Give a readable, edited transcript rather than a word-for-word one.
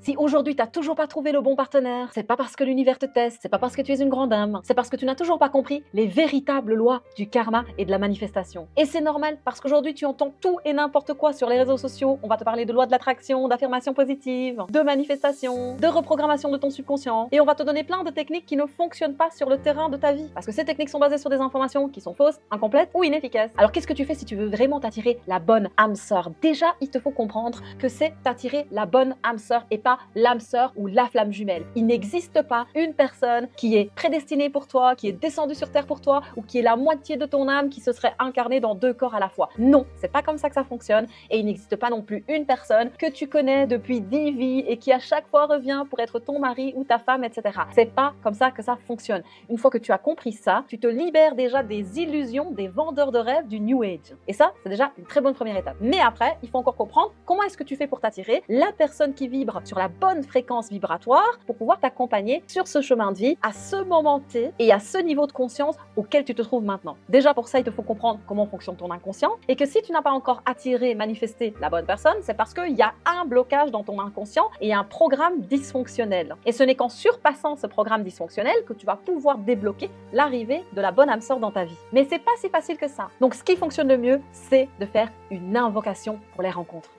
Si aujourd'hui tu n'as toujours pas trouvé le bon partenaire, c'est pas parce que l'univers te teste, c'est pas parce que tu es une grande âme, c'est parce que tu n'as toujours pas compris les véritables lois du karma et de la manifestation. Et c'est normal parce qu'aujourd'hui tu entends tout et n'importe quoi sur les réseaux sociaux. On va te parler de loi de l'attraction, d'affirmation positive, de manifestation, de reprogrammation de ton subconscient. Et on va te donner plein de techniques qui ne fonctionnent pas sur le terrain de ta vie. Parce que ces techniques sont basées sur des informations qui sont fausses, incomplètes ou inefficaces. Alors qu'est-ce que tu fais si tu veux vraiment t'attirer la bonne âme sœur? Déjà, il te faut comprendre que c'est t'attirer la bonne âme sœur et pas l'âme sœur ou la flamme jumelle. Il n'existe pas une personne qui est prédestinée pour toi, qui est descendue sur terre pour toi ou qui est la moitié de ton âme qui se serait incarnée dans deux corps à la fois. Non, c'est pas comme ça que ça fonctionne et il n'existe pas non plus une personne que tu connais depuis 10 vies et qui à chaque fois revient pour être ton mari ou ta femme, etc. C'est pas comme ça que ça fonctionne. Une fois que tu as compris ça, tu te libères déjà des illusions des vendeurs de rêves du New Age. Et ça, c'est déjà une très bonne première étape. Mais après, il faut encore comprendre comment est-ce que tu fais pour t'attirer la personne qui vibre sur la bonne fréquence vibratoire pour pouvoir t'accompagner sur ce chemin de vie à ce moment T et à ce niveau de conscience auquel tu te trouves maintenant. Déjà pour ça, il te faut comprendre comment fonctionne ton inconscient et que si tu n'as pas encore attiré, manifesté la bonne personne, c'est parce qu'il y a un blocage dans ton inconscient et un programme dysfonctionnel. Et ce n'est qu'en surpassant ce programme dysfonctionnel que tu vas pouvoir débloquer l'arrivée de la bonne âme sœur dans ta vie. Mais c'est pas si facile que ça. Donc ce qui fonctionne le mieux, c'est de faire une invocation pour les rencontres.